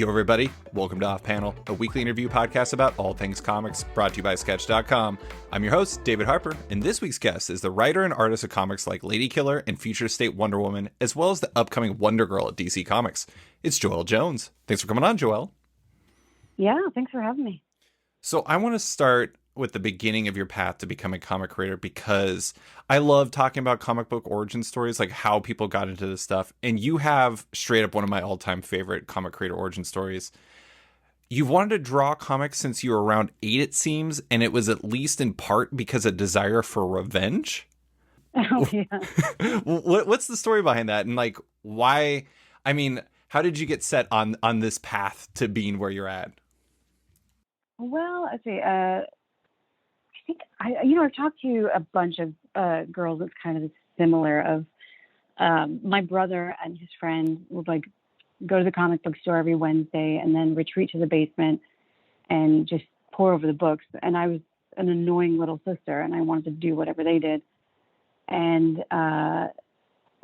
Yo, everybody. Welcome to Off Panel, a weekly interview podcast about all things comics, brought to you by Sketch.com. I'm your host, David Harper, and this week's guest is the writer and artist of comics like Lady Killer and Future State Wonder Woman, as well as the upcoming Wonder Girl at DC Comics. It's Joëlle Jones. Thanks for coming on, Joëlle. Yeah, thanks for having me. So I want to start with the beginning of your path to become a comic creator because I love talking about comic book origin stories, like how people got into this stuff. And you have straight up one of my all-time favorite comic creator origin stories. You've wanted to draw comics since you were around 8, it seems, and it was at least in part because of desire for revenge. Oh, yeah. What's the story behind that? And like, why? I mean, how did you get set on this path to being where you're at? Well, let's see. I think I've talked to a bunch of girls that's kind of similar. Of my brother and his friend would like go to the comic book store every Wednesday and then retreat to the basement and just pour over the books. And I was an annoying little sister, and I wanted to do whatever they did. And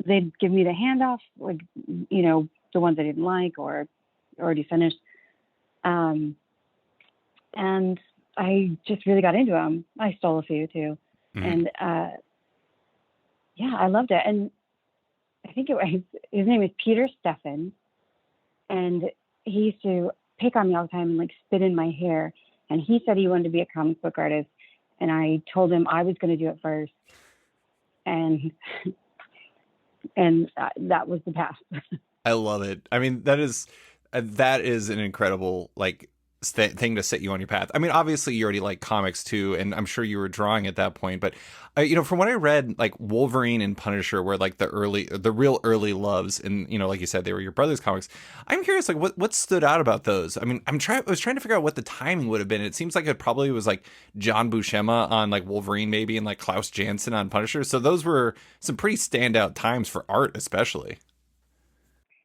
they'd give me the handoff, like the ones I didn't like or already finished. And I just really got into them. I stole a few too. Mm-hmm. And I loved it. And I think his name is Peter Steffen. And he used to pick on me all the time and like spit in my hair. And he said he wanted to be a comic book artist. And I told him I was going to do it first. And that was the path. I love it. I mean, that is an incredible thing to set you on your path. I mean, obviously you already like comics too, and I'm sure you were drawing at that point, but from what I read, like Wolverine and Punisher were like the real early loves, and like you said, they were your brother's comics. I'm curious, like what stood out about those? I mean, I was trying to figure out what the timing would have been. It seems like it probably was like John Buscema on like Wolverine maybe, and like Klaus Janson on Punisher. So those were some pretty standout times for art, especially.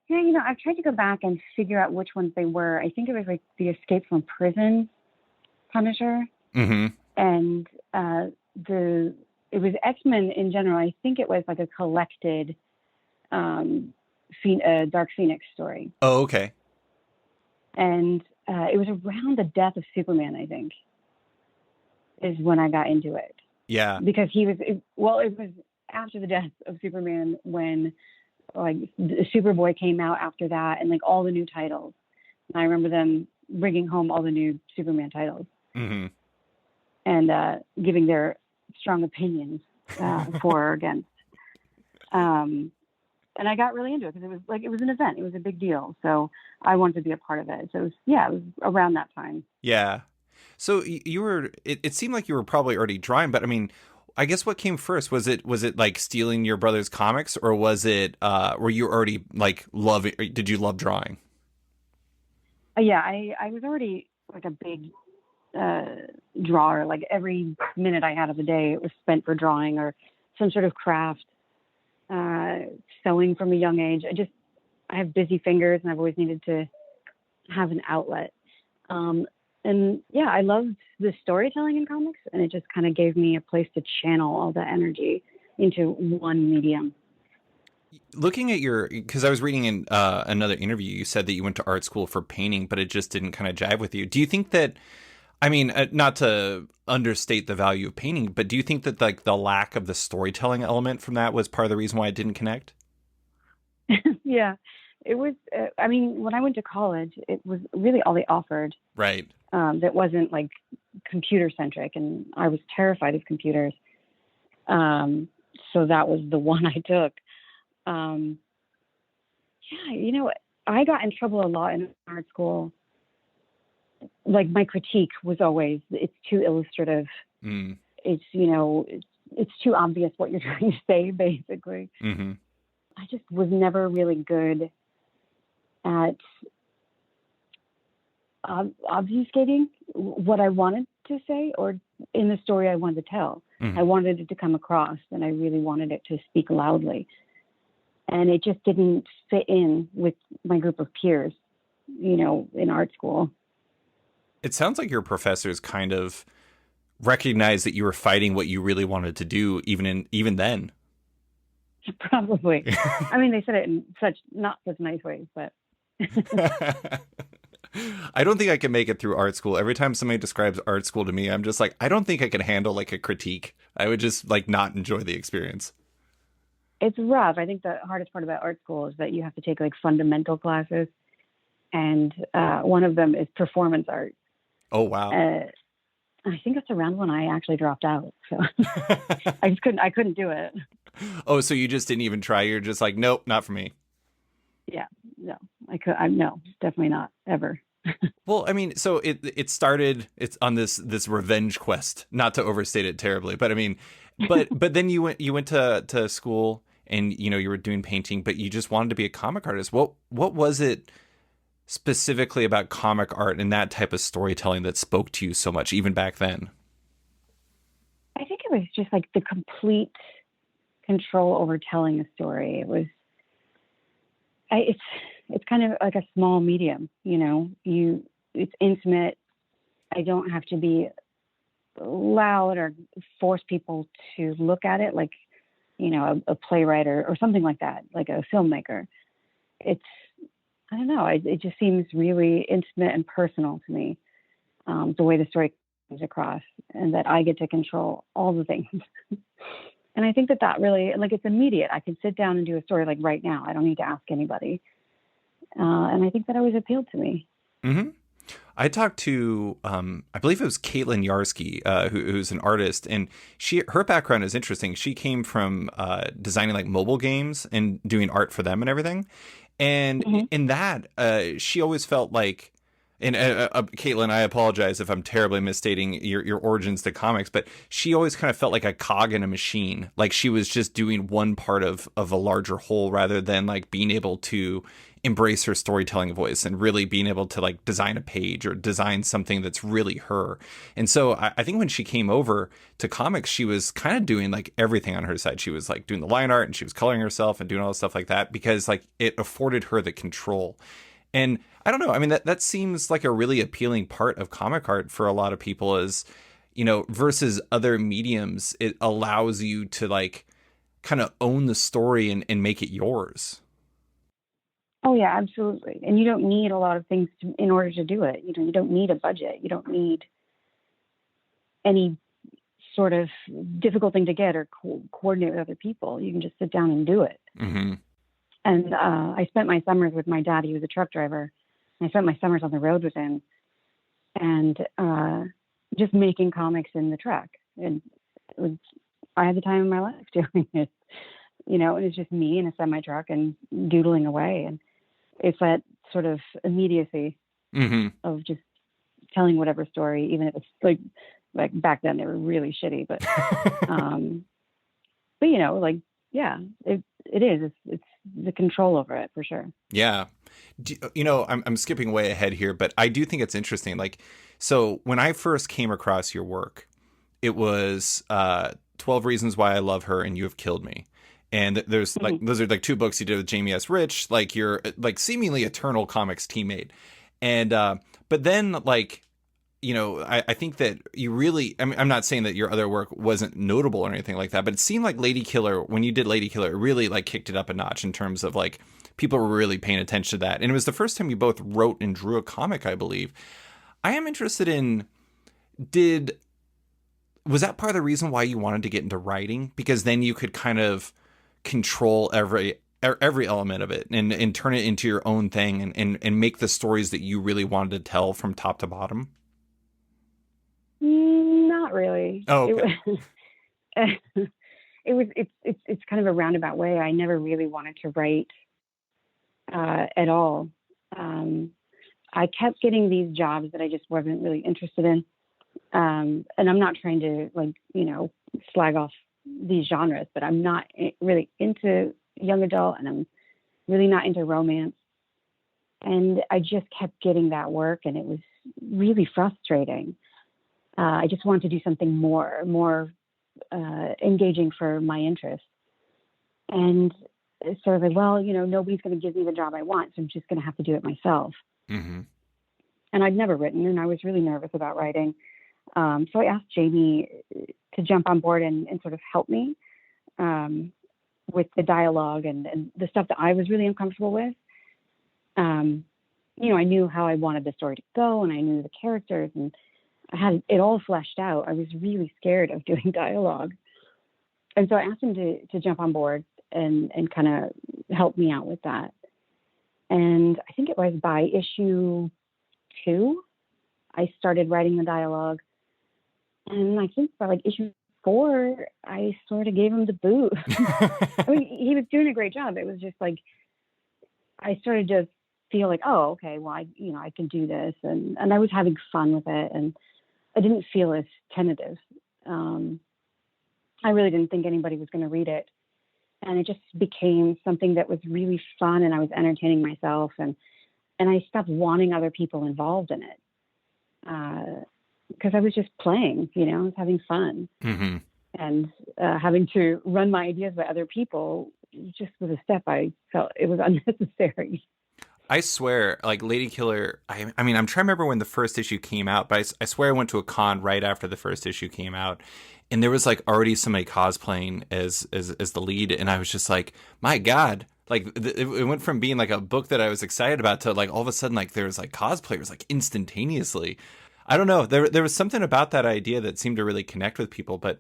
Yeah, I've tried to go back and figure out which ones they were. I think it was like the Escape from Prison Punisher. Mm-hmm. And it was X-Men in general. I think it was like a collected Dark Phoenix story. Oh, okay. And it was around the death of Superman, I think, is when I got into it. Yeah. Because it was after the death of Superman when like Superboy came out after that, and like all the new titles. And I remember them bringing home all the new Superman titles. Mm-hmm. And giving their strong opinions for or against. And I got really into it because it was an event. It was a big deal. So I wanted to be a part of it. So it was around that time. Yeah. So you were. It seemed like you were probably already drawing, but I mean, I guess what came first? Was it like stealing your brother's comics, or was it were you already like loving? Did you love drawing? Yeah, I was already like a big drawer. Like every minute I had of the day, it was spent for drawing or some sort of craft, sewing from a young age. I have busy fingers, and I've always needed to have an outlet. And yeah, I loved the storytelling in comics, and it just kind of gave me a place to channel all that energy into one medium. Looking at because I was reading in another interview, you said that you went to art school for painting, but it just didn't kind of jive with you. Do you think that, I mean, not to understate the value of painting, but do you think that like the lack of the storytelling element from that was part of the reason why it didn't connect? Yeah, it was. I mean, when I went to college, it was really all they offered. Right. That wasn't like computer centric, and I was terrified of computers. So that was the one I took. I got in trouble a lot in art school. Like my critique was always, it's too illustrative. Mm. It's too obvious what you're trying to say, basically. Mm-hmm. I just was never really good at obfuscating what I wanted to say or in the story I wanted to tell. Mm-hmm. I wanted it to come across, and I really wanted it to speak loudly. And it just didn't fit in with my group of peers, in art school. It sounds like your professors kind of recognized that you were fighting what you really wanted to do, even then. Probably. I mean, they said it in not such nice ways, but. I don't think I can make it through art school. Every time somebody describes art school to me, I'm just like, I don't think I could handle like a critique. I would just like not enjoy the experience. It's rough. I think the hardest part about art school is that you have to take like fundamental classes, and one of them is performance art. Oh, wow. Uh, I think that's around when I actually dropped out. So I just couldn't. I couldn't do it. Oh, so you just didn't even try. You're just like, nope, not for me. Yeah, no, I could. I no, definitely not ever. Well, I mean, so it started. It's on this revenge quest. Not to overstate it terribly, but I mean, but then you went to school and you were doing painting, but you just wanted to be a comic artist. What was it specifically about comic art and that type of storytelling that spoke to you so much, even back then? I think it was just like the complete control over telling a story. It was. It's kind of like a small medium. It's intimate. I don't have to be loud or force people to look at it like a playwright or something like that, like a filmmaker. It's I don't know. It just seems really intimate and personal to me, the way the story comes across, and that I get to control all the things. And I think that really, like, it's immediate. I can sit down and do a story like right now. I don't need to ask anybody. And I think that always appealed to me. Hmm. I talked to, I believe it was Caitlin Yarsky, who's an artist, and her background is interesting. She came from designing like mobile games and doing art for them and everything. And Mm-hmm. in that, she always felt like, and Caitlin, I apologize if I'm terribly misstating your origins to comics, but she always kind of felt like a cog in a machine. Like she was just doing one part of a larger whole rather than like being able to embrace her storytelling voice and really being able to like design a page or design something that's really her. And so I think when she came over to comics, she was kind of doing like everything on her side. She was like doing the line art and she was coloring herself and doing all the stuff like that because like it afforded her the control. And I don't know. I mean, that seems like a really appealing part of comic art for a lot of people is, versus other mediums, it allows you to like kind of own the story and make it yours. Oh yeah, absolutely. And you don't need a lot of things in order to do it. You don't need a budget. You don't need any sort of difficult thing to get or coordinate with other people. You can just sit down and do it. Mm-hmm. And I spent my summers with my dad. He was a truck driver. I spent my summers on the road with him, and just making comics in the truck. And I had the time of my life doing it. And it's just me in a semi truck and doodling away. And it's that sort of immediacy Mm-hmm. of just telling whatever story, even if it's like back then they were really shitty, um, but like, yeah, it is. It's the control over it for sure. Yeah. I'm skipping way ahead here, but I do think it's interesting. Like, so when I first came across your work, it was 12 Reasons Why I Love Her and You Have Killed Me. And there's like, Mm-hmm. those are like two books you did with Jamie S. Rich, like your like seemingly eternal comics teammate. And, but then like, I think that you really, I mean, I'm not saying that your other work wasn't notable or anything like that, but it seemed like Lady Killer, when you did Lady Killer, it really like kicked it up a notch in terms of like people were really paying attention to that. And it was the first time you both wrote and drew a comic, I believe. I am interested in, did, was that part of the reason why you wanted to get into writing? Because then you could kind of control every element of it and turn it into your own thing and make the stories that you really wanted to tell from top to bottom. Not really. Oh, It okay. was. It's kind of a roundabout way. I never really wanted to write at all. Um, I kept getting these jobs that I just wasn't really interested in. And I'm not trying to slag off these genres, but I'm not really into young adult, and I'm really not into romance. And I just kept getting that work, and it was really frustrating. I just wanted to do something more engaging for my interest. And so I was like, well, nobody's going to give me the job I want, so I'm just going to have to do it myself. Mm-hmm. And I'd never written, and I was really nervous about writing. So I asked Jamie to jump on board and sort of help me with the dialogue and the stuff that I was really uncomfortable with. I knew how I wanted the story to go, and I knew the characters, and I had it all fleshed out. I was really scared of doing dialogue, and so I asked him to jump on board and kind of help me out with that. And I think it was by issue 2, I started writing the dialogue, and I think by like issue 4, I sort of gave him the boot. I mean, he was doing a great job. It was just like I started to feel like, oh, okay, well, I can do this, and I was having fun with it, and I didn't feel as tentative. I really didn't think anybody was going to read it, and it just became something that was really fun, and I was entertaining myself, and I stopped wanting other people involved in it because I was just playing, I was having fun, Mm-hmm. and having to run my ideas by other people just was a step I felt it was unnecessary. I swear, like Lady Killer. I mean, I'm trying to remember when the first issue came out, but I swear I went to a con right after the first issue came out, and there was like already somebody cosplaying as the lead, and I was just like, my God. Like it went from being like a book that I was excited about to like all of a sudden like there was like cosplayers like instantaneously. I don't know. There was something about that idea that seemed to really connect with people, but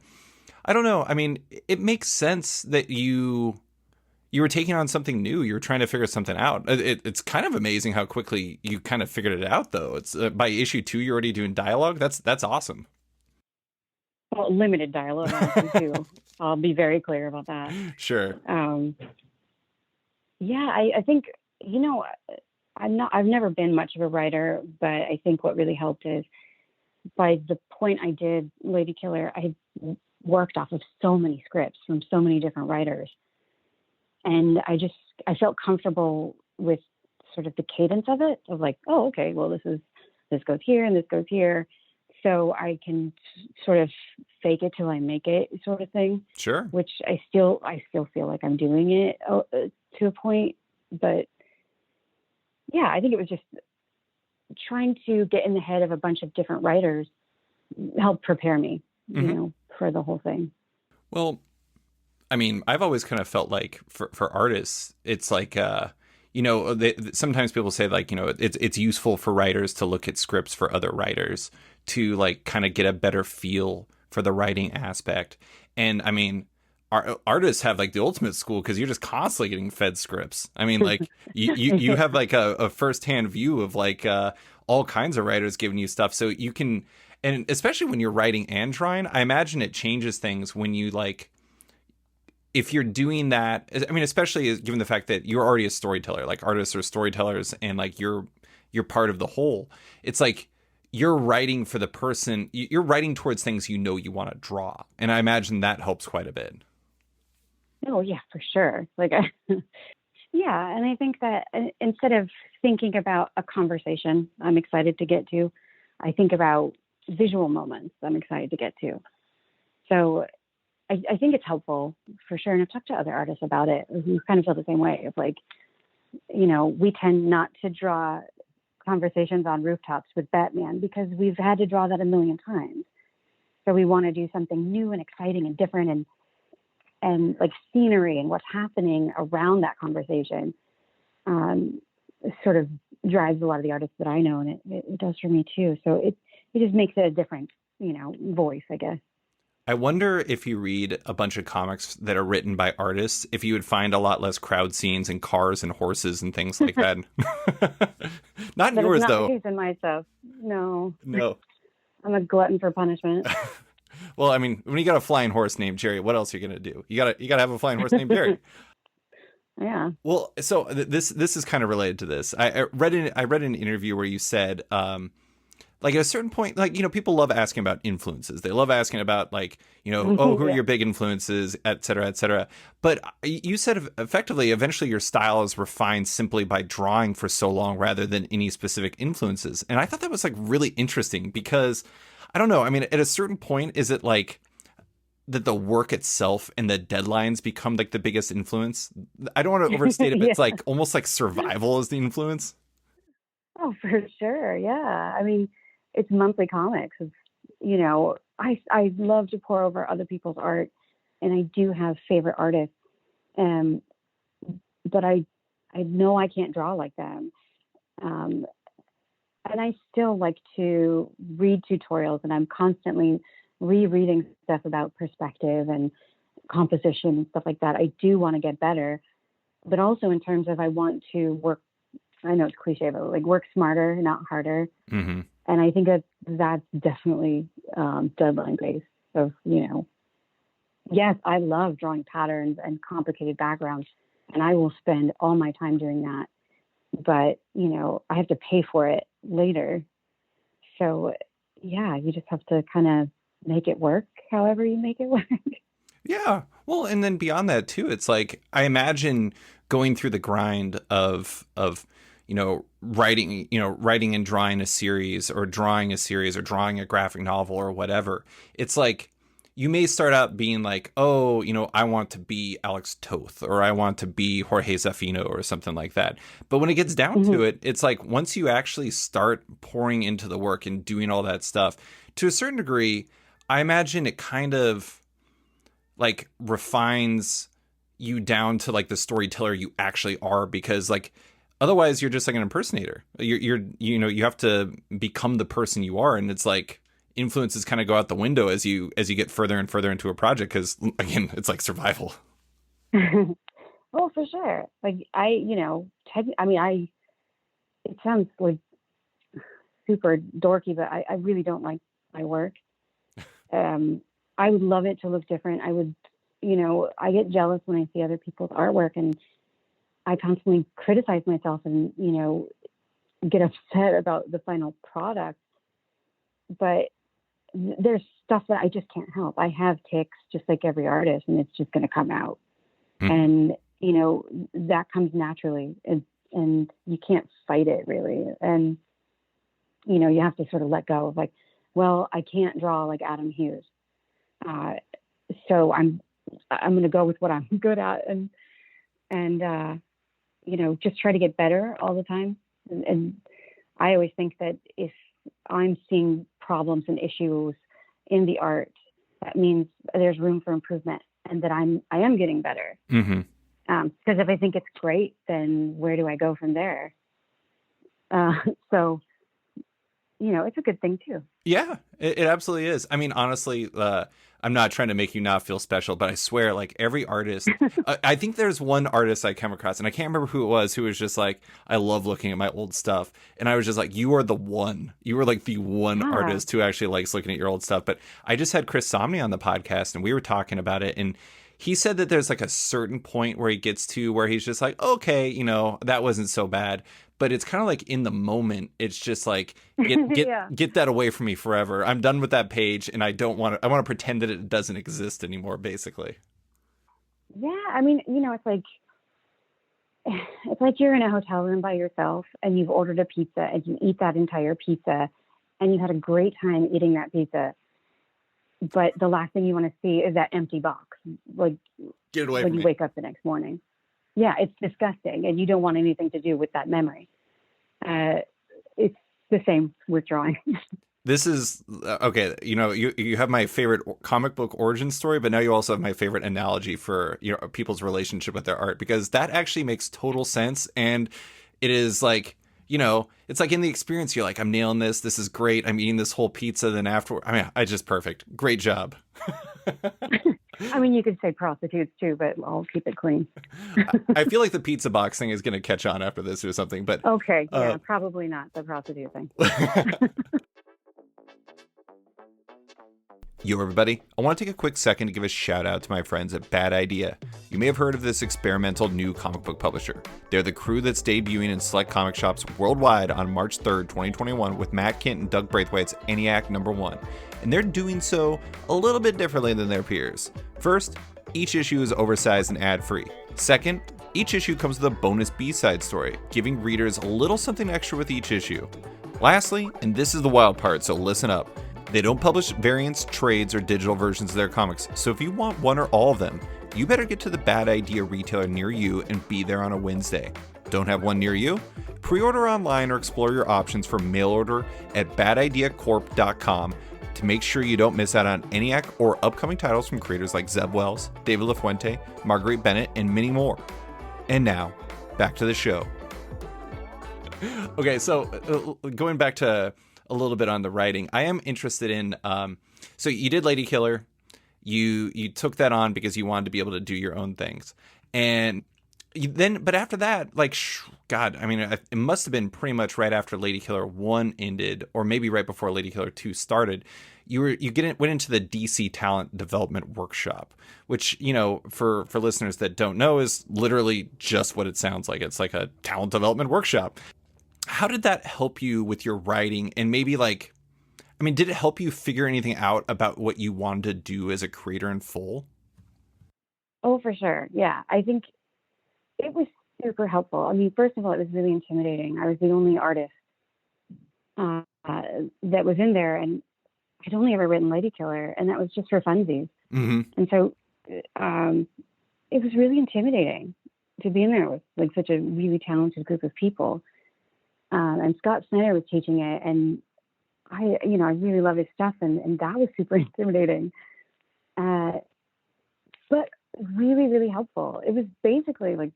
I don't know. I mean, it makes sense that you were taking on something new. You were trying to figure something out. It's kind of amazing how quickly you kind of figured it out, though. It's by issue 2, you're already doing dialogue. That's awesome. Well, limited dialogue too. I'll be very clear about that. Sure. Yeah, I think I've never been much of a writer, but I think what really helped is by the point I did Lady Killer, I had worked off of so many scripts from so many different writers, and I felt comfortable with sort of the cadence of it, of like, oh, okay, well, this goes here and this goes here, so I can sort of fake it till I make it, sort of thing. Sure. Which I still feel like I'm doing it to a point, but yeah, I think it was just trying to get in the head of a bunch of different writers helped prepare me, for the whole thing. Well, I mean, I've always kind of felt like for artists, it's like, sometimes people say like, it's useful for writers to look at scripts for other writers to like kind of get a better feel for the writing aspect. And I mean, artists have like the ultimate school because you're just constantly getting fed scripts. I mean, like you have like a firsthand view of like all kinds of writers giving you stuff, so you can, and especially when you're writing and drawing, I imagine it changes things when you like. If you're doing that, I mean, especially given the fact that you're already a storyteller, like artists are storytellers, and like you're part of the whole. It's like you're writing for the person. You're writing towards things you want to draw, and I imagine that helps quite a bit. Oh yeah, for sure. Like, yeah, and I think that instead of thinking about a conversation I'm excited to get to, I think about visual moments I'm excited to get to. So I think it's helpful for sure. And I've talked to other artists about it who kind of feel the same way of like, we tend not to draw conversations on rooftops with Batman because we've had to draw that a million times. So we want to do something new and exciting and different and like scenery and what's happening around that conversation sort of drives a lot of the artists that I know, and it does for me too. So it just makes it a different, voice, I guess. I wonder if you read a bunch of comics that are written by artists, if you would find a lot less crowd scenes and cars and horses and things like that. Not But yours, it's not though. the case in my stuff. No. No. I'm a glutton for punishment. Well, I mean, when you got a flying horse named Jerry, what else are you gonna do? You gotta have a flying horse named Jerry. Yeah. Well, so this is kind of related to this. I read an interview where you said, like at a certain point, like people love asking about influences. They love asking about like oh, who are your big influences, et cetera, et cetera. But you said effectively, eventually your style is refined simply by drawing for so long rather than any specific influences. And I thought that was like really interesting because I don't know. I mean, at a certain point, is it like that the work itself and the deadlines become like the biggest influence? I don't want to overstate it, but Yeah. it's like almost like survival is the influence. Oh, for sure. Yeah. I mean, it's monthly comics. It's, I love to pour over other people's art, and I do have favorite artists. But I know I can't draw like them. Um, and I still like to read tutorials, and I'm constantly rereading stuff about perspective and composition and stuff like that. I do want to get better, but also in terms of I want to work. I know it's cliche, but like work smarter, not harder. Mm-hmm. And I think that that's definitely deadline based. Of yes, I love drawing patterns and complicated backgrounds, and I will spend all my time doing that. But I have to pay for it later. So yeah, you just have to kind of make it work, however you make it work. Yeah. Well, and then beyond that too, it's like I imagine going through the grind of writing and drawing a series or drawing a graphic novel or whatever. It's like you may start out being like, oh, I want to be Alex Toth or I want to be Jorge Zafino or something like that. But when it gets down Mm-hmm. to it, it's like once you actually start pouring into the work and doing all that stuff, to a certain degree, I imagine it kind of like refines you down to like the storyteller you actually are, because like otherwise you're just like an impersonator. You have to become the person you are, and it's like influences kind of go out the window as you get further and further into a project, because again, it's like survival. Well, for sure. Like it sounds like super dorky, but I really don't like my work. I would love it to look different. I get jealous when I see other people's artwork, and I constantly criticize myself and, get upset about the final product. But there's stuff that I just can't help. I have tics just like every artist, and it's just going to come out. And, that comes naturally, and you can't fight it really. And, you have to sort of let go of like, well, I can't draw like Adam Hughes. So I'm going to go with what I'm good at, and just try to get better all the time. And I always think that if I'm seeing problems and issues in the art, that means there's room for improvement, and that I am getting better. Mm-hmm. Because if I think it's great, then where do I go from there? So it's a good thing too. Yeah, it absolutely is. I mean, honestly, I'm not trying to make you not feel special, but I swear, like every artist, I think there's one artist I come across, and I can't remember who it was, who was just like, I love looking at my old stuff. And I was just like, you are the one. You are like the one artist who actually likes looking at your old stuff. But I just had Chris Somney on the podcast, and we were talking about it, and he said that there's like a certain point where he gets to where he's just like, okay, that wasn't so bad. But it's kind of like in the moment, it's just like, get that away from me forever. I'm done with that page, and I want to pretend that it doesn't exist anymore, basically. Yeah, I mean, it's like you're in a hotel room by yourself, and you've ordered a pizza, and you eat that entire pizza, and you had a great time eating that pizza. But the last thing you want to see is that empty box, like get it away when from you me. wake up the next morning. Yeah, it's disgusting, and you don't want anything to do with that memory. It's the same with drawing. This is okay. You have my favorite comic book origin story, but now you also have my favorite analogy for people's relationship with their art, because that actually makes total sense. And it is like, it's like in the experience, you're like, I'm nailing this. This is great. I'm eating this whole pizza. Then afterward, I mean, I just perfect. Great job. I mean, you could say prostitutes too, but I'll keep it clean. I feel like the pizza box thing is going to catch on after this or something, but okay. Yeah, probably not the prostitute thing. Yo, everybody. I want to take a quick second to give a shout out to my friends at Bad Idea. You may have heard of this experimental new comic book publisher. They're the crew that's debuting in select comic shops worldwide on March 3rd, 2021 with Matt Kint and Doug Braithwaite's ENIAC #1. And they're doing so a little bit differently than their peers. First, each issue is oversized and ad-free. Second, each issue comes with a bonus B-side story, giving readers a little something extra with each issue. Lastly, and this is the wild part, so listen up, they don't publish variants, trades, or digital versions of their comics, so if you want one or all of them, you better get to the Bad Idea retailer near you and be there on a Wednesday. Don't have one near you? Pre-order online or explore your options for mail order at badideacorp.com to make sure you don't miss out on ENIAC or upcoming titles from creators like Zeb Wells, David LaFuente, Marguerite Bennett, and many more. And now, back to the show. Okay, so going back to a little bit on the writing, I am interested in. So you did Lady Killer. You took that on because you wanted to be able to do your own things, and but after that, like, God, I mean, it must have been pretty much right after Lady Killer 1 ended, or maybe right before Lady Killer 2 started. Went into the DC Talent Development Workshop, which, for listeners that don't know, is literally just what it sounds like. It's like a talent development workshop. How did that help you with your writing? And maybe, like, I mean, did it help you figure anything out about what you wanted to do as a creator in full? Oh, for sure. Yeah. I think it was super helpful. I mean, first of all, it was really intimidating. I was the only artist that was in there, and I'd only ever written Lady Killer, and that was just for funsies. Mm-hmm. And so it was really intimidating to be in there with like such a really talented group of people. And Scott Snyder was teaching it, and I really love his stuff, and that was super intimidating. But really, really helpful. It was basically like,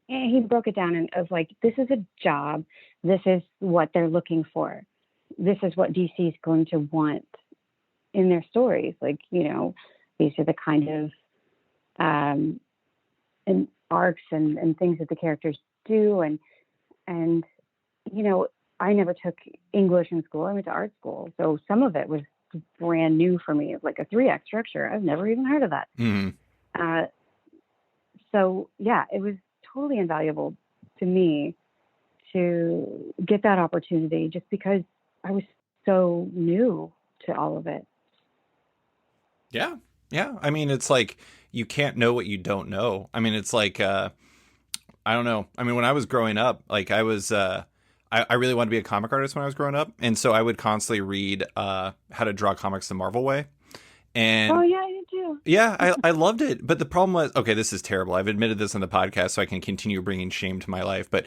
he broke it down of like, this is a job. This is what they're looking for. This is what DC is going to want in their stories. Like, these are the kind of and arcs and things that the characters do. And I never took English in school. I went to art school. So some of it was brand new for me, like a 3-act structure. I've never even heard of that. Mm-hmm. So yeah, it was totally invaluable to me to get that opportunity just because I was so new to all of it. Yeah. Yeah. I mean, it's like you can't know what you don't know. I mean, it's like, I don't know. I mean, when I was growing up, like I really wanted to be a comic artist when I was growing up. And so I would constantly read How to Draw Comics the Marvel Way. And oh, yeah, I did too. Yeah, I loved it. But the problem was, okay, this is terrible. I've admitted this on the podcast so I can continue bringing shame to my life. But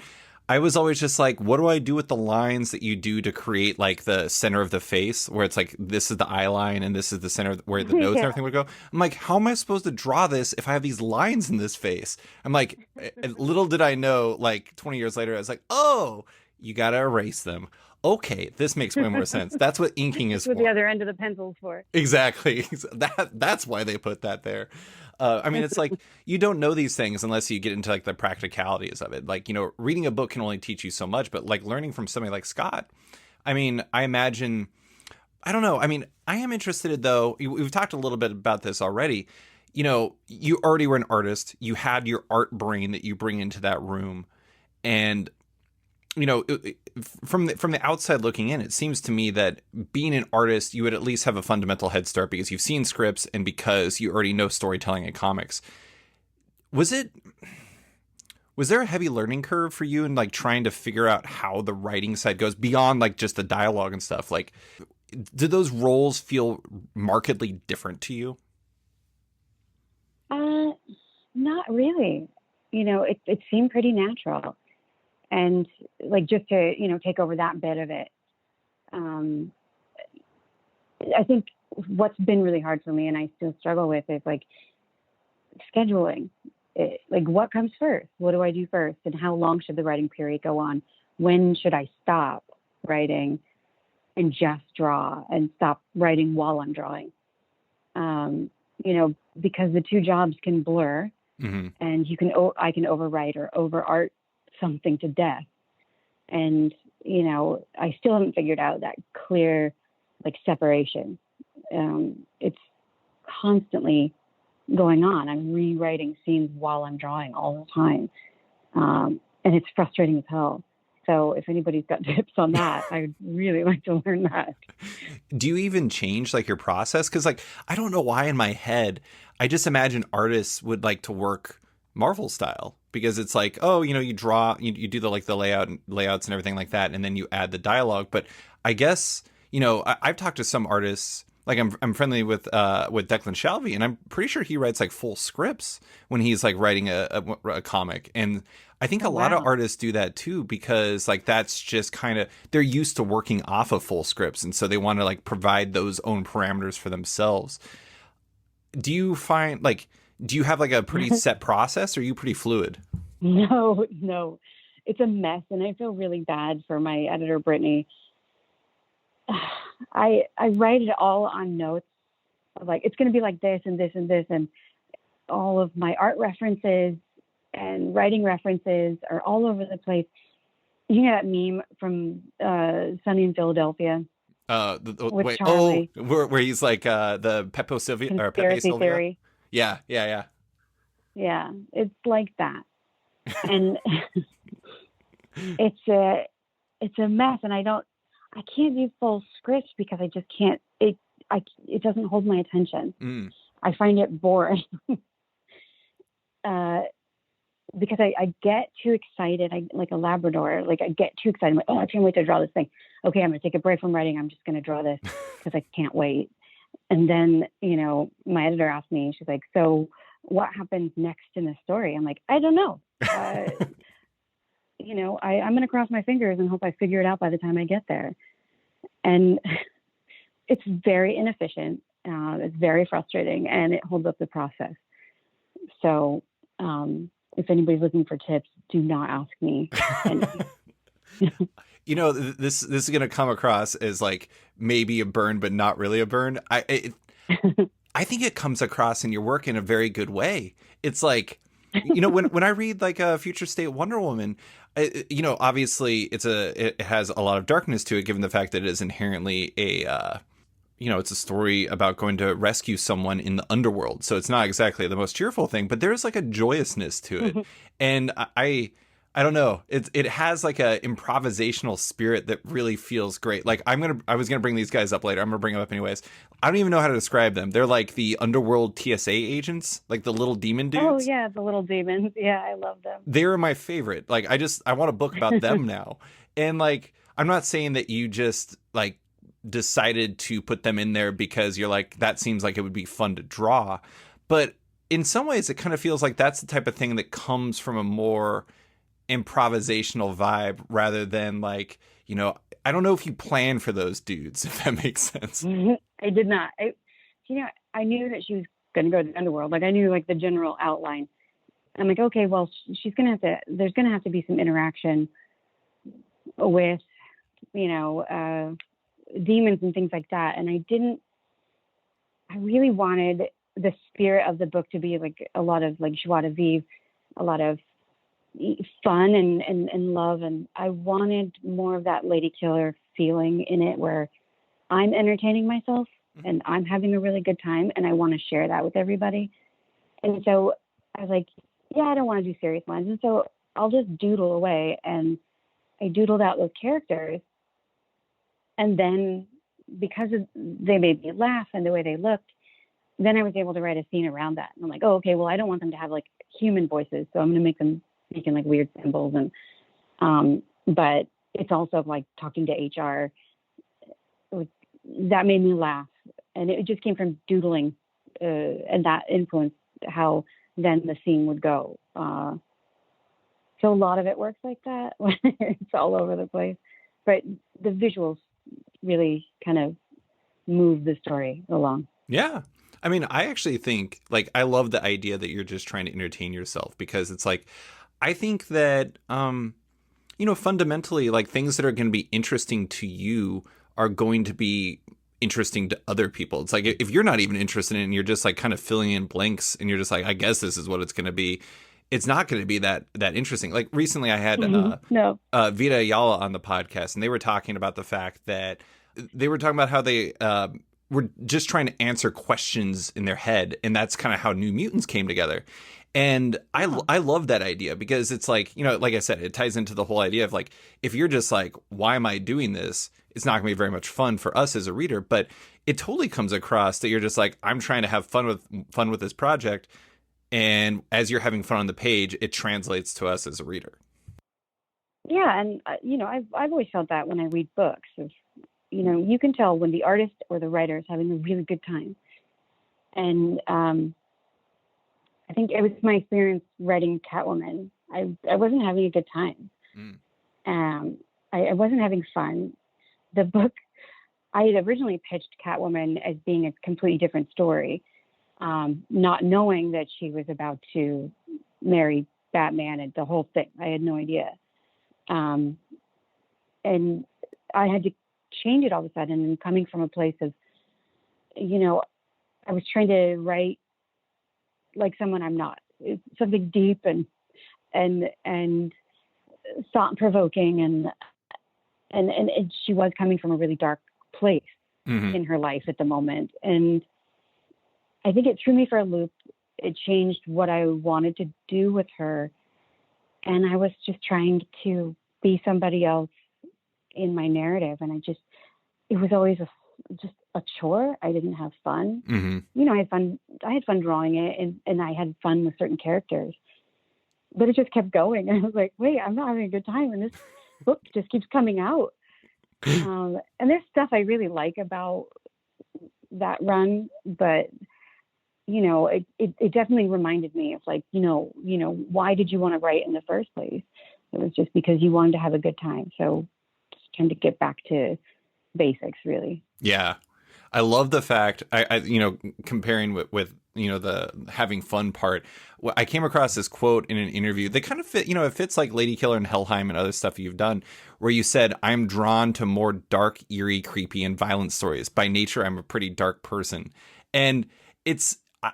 I was always just like, what do I do with the lines that you do to create like the center of the face where it's like, this is the eye line and this is the center where the nose and everything would go. I'm like, how am I supposed to draw this if I have these lines in this face? I'm like, little did I know, like 20 years later, I was like, oh, you got to erase them. Okay, this makes way more sense. That's what inking is That's what for. the other end of the pencil's for. Exactly. That's why they put that there. I mean, it's like you don't know these things unless you get into like the practicalities of it. Like, reading a book can only teach you so much, but like learning from somebody like Scott, I mean, I imagine, I don't know. I mean, I am interested though. We've talked a little bit about this already. You already were an artist. You had your art brain that you bring into that room. And from the outside looking in, it seems to me that being an artist, you would at least have a fundamental head start because you've seen scripts and because you already know storytelling in comics. Was there a heavy learning curve for you in like trying to figure out how the writing side goes beyond like just the dialogue and stuff? Like, do those roles feel markedly different to you? Not really. It seemed pretty natural. And like, just to, take over that bit of it. I think what's been really hard for me and I still struggle with is like scheduling. Like, what comes first? What do I do first? And how long should the writing period go on? When should I stop writing and just draw and stop writing while I'm drawing? Because the two jobs can blur. Mm-hmm. And I can overwrite or over art something to death. And, I still haven't figured out that clear, like, separation. It's constantly going on. I'm rewriting scenes while I'm drawing all the time. And it's frustrating as hell. So if anybody's got tips on that, I'd really like to learn that. Do you even change like your process? Because like, I don't know why in my head, I just imagine artists would like to work Marvel style because it's like, oh, you draw, you do the like the layouts and everything like that. And then you add the dialogue. But I guess, I've talked to some artists, like I'm friendly with Declan Shalvey, and I'm pretty sure he writes like full scripts when he's like writing a comic. And I think a lot of artists do that too, because like that's just kind of, they're used to working off of full scripts. And so they want to like provide those own parameters for themselves. Do you find like, do you have like a pretty set process or are you pretty fluid? No. it's a mess, and I feel really bad for my editor, Brittany. I write it all on notes of like, it's going to be like this and this and this, and all of my art references and writing references are all over the place. You know that meme from Sunny in Philadelphia with Wait, Charlie? where he's like the Pepe Sylvia or Pepe Conspiracy Sylvia. theory. Yeah, yeah, Yeah, it's like that, and it's a mess, and I can't do full scripts because I just can't. It doesn't hold my attention. Mm. I find it boring. Because I get too excited. I like a Labrador. Like I get too excited. I'm like, oh, I can't wait to draw this thing. Okay, I'm gonna take a break from writing. I'm just gonna draw this because I can't wait. And then, my editor asked me, she's like, so what happens next in the story? I'm like, I don't know. I'm gonna cross my fingers and hope I figure it out by the time I get there. And it's very inefficient. It's very frustrating, and it holds up the process. So, if anybody's looking for tips, do not ask me. This is going to come across as like maybe a burn, but not really a burn. I think it comes across in your work in a very good way. It's like, when I read like a Future State Wonder Woman, obviously it has a lot of darkness to it, given the fact that it is inherently it's a story about going to rescue someone in the underworld. So it's not exactly the most cheerful thing, but there's like a joyousness to it. And I don't know. It has like a improvisational spirit that really feels great. Like I was gonna bring these guys up later. I'm gonna bring them up anyways. I don't even know how to describe them. They're like the underworld TSA agents, like the little demon dudes. Oh yeah, the little demons. Yeah, I love them. They're my favorite. Like I want a book about them now. And like I'm not saying that you just like decided to put them in there because you're like, that seems like it would be fun to draw. But in some ways, it kind of feels like that's the type of thing that comes from a more improvisational vibe rather than like, I don't know if you plan for those dudes, if that makes sense. I did not. I knew that she was going to go to the underworld. Like I knew like the general outline. I'm like, okay, well, there's going to have to be some interaction with, demons and things like that. And I really wanted the spirit of the book to be like a lot of like joie de vivre, a lot of fun and love. And I wanted more of that lady killer feeling in it where I'm entertaining myself and I'm having a really good time and I want to share that with everybody. And so I was like, yeah, I don't want to do serious lines. And so I'll just doodle away. And I doodled out those characters. And then because they made me laugh and the way they looked, then I was able to write a scene around that. And I'm like, oh, okay, well, I don't want them to have like human voices. So I'm going to make them speak in like weird symbols. And, but it's also like talking to HR. That made me laugh. And it just came from doodling. And that influenced how then the scene would go. So a lot of it works like that. It's all over the place. But the visuals really kind of move the story along. Yeah. I mean, I actually think like I love the idea that you're just trying to entertain yourself because it's like I think that fundamentally like things that are going to be interesting to you are going to be interesting to other people. It's like if you're not even interested in it and you're just like kind of filling in blanks and you're just like, I guess this is what it's going to be. It's not going to be that interesting. Like recently I had Vita Ayala on the podcast and they were talking about the fact that they were talking about how they were just trying to answer questions in their head. And that's kind of how New Mutants came together. And I love that idea because it's like, like I said, it ties into the whole idea of like, if you're just like, why am I doing this? It's not gonna be very much fun for us as a reader, but it totally comes across that you're just like, I'm trying to have fun with this project. And as you're having fun on the page, it translates to us as a reader. Yeah. And, I've always felt that when I read books. You can tell when the artist or the writer is having a really good time. And I think it was my experience writing Catwoman. I wasn't having a good time. I wasn't having fun. The book, I had originally pitched Catwoman as being a completely different story. Not knowing that she was about to marry Batman and the whole thing. I had no idea. Um, and I had to change it all of a sudden. And coming from a place of, you know, I was trying to write like someone I'm not. It's something deep and thought provoking, and she was coming from a really dark place Hmm. in her life at the moment. And I think it threw me for a loop. It changed what I wanted to do with her. And I was just trying to be somebody else in my narrative. And it was always just a chore. I didn't have fun. Hmm. I had fun drawing it, and I had fun with certain characters, but it just kept going. And I was like, wait, I'm not having a good time. And this book just keeps coming out. And there's stuff I really like about that run, but it definitely reminded me of, like, why did you want to write in the first place? It was just because you wanted to have a good time. So just trying to get back to basics, really. Yeah. I love the fact comparing with the having fun part. I came across this quote in an interview that kind of it fits like Lady Killer and Hellheim and other stuff you've done, where you said, "I'm drawn to more dark, eerie, creepy, and violent stories. By nature, I'm a pretty dark person," and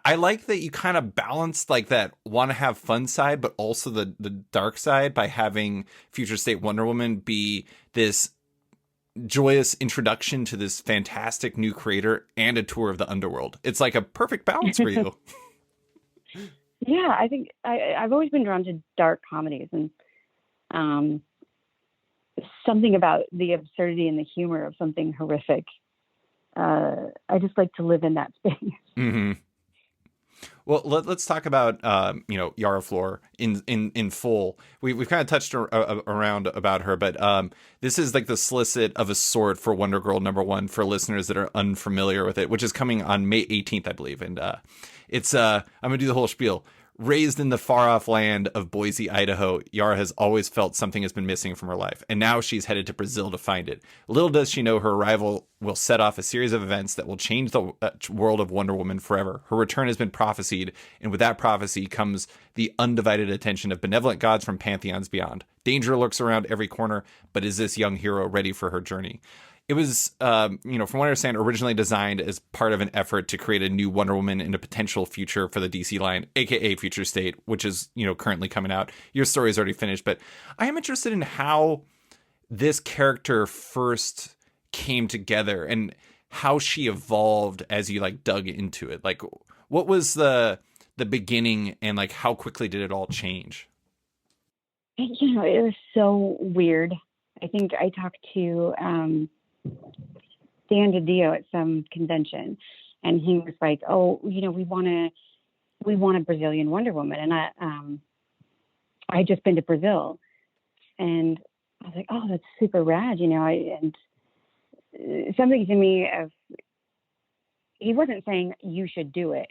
I like that you kind of balance like that want to have fun side, but also the dark side by having Future State Wonder Woman be this joyous introduction to this fantastic new creator and a tour of the underworld. It's like a perfect balance for you. Yeah, I think I've always been drawn to dark comedies, and um, something about the absurdity and the humor of something horrific. I just like to live in that space. Hmm. Well, let's talk about Yara Flor in full. We've kind of touched around about her, but this is like the solicit of a sort for Wonder Girl #1 for listeners that are unfamiliar with it, which is coming on May 18th, I believe, and it's I'm gonna do the whole spiel. Raised in the far-off land of Boise, Idaho, Yara has always felt something has been missing from her life, and now she's headed to Brazil to find it. Little does she know her arrival will set off a series of events that will change the world of Wonder Woman forever. Her return has been prophesied, and with that prophecy comes the undivided attention of benevolent gods from pantheons beyond. Danger lurks around every corner, but is this young hero ready for her journey? It was, from what I understand, originally designed as part of an effort to create a new Wonder Woman in a potential future for the DC line, aka Future State, which is, currently coming out. Your story is already finished, but I am interested in how this character first came together and how she evolved as you like dug into it. Like, what was the beginning, and like how quickly did it all change? It was so weird. I think I talked to Dan DiDio at some convention, and he was like, "Oh, we want a Brazilian Wonder Woman," and I had just been to Brazil, and I was like, "Oh, that's super rad," and something to me of, he wasn't saying you should do it.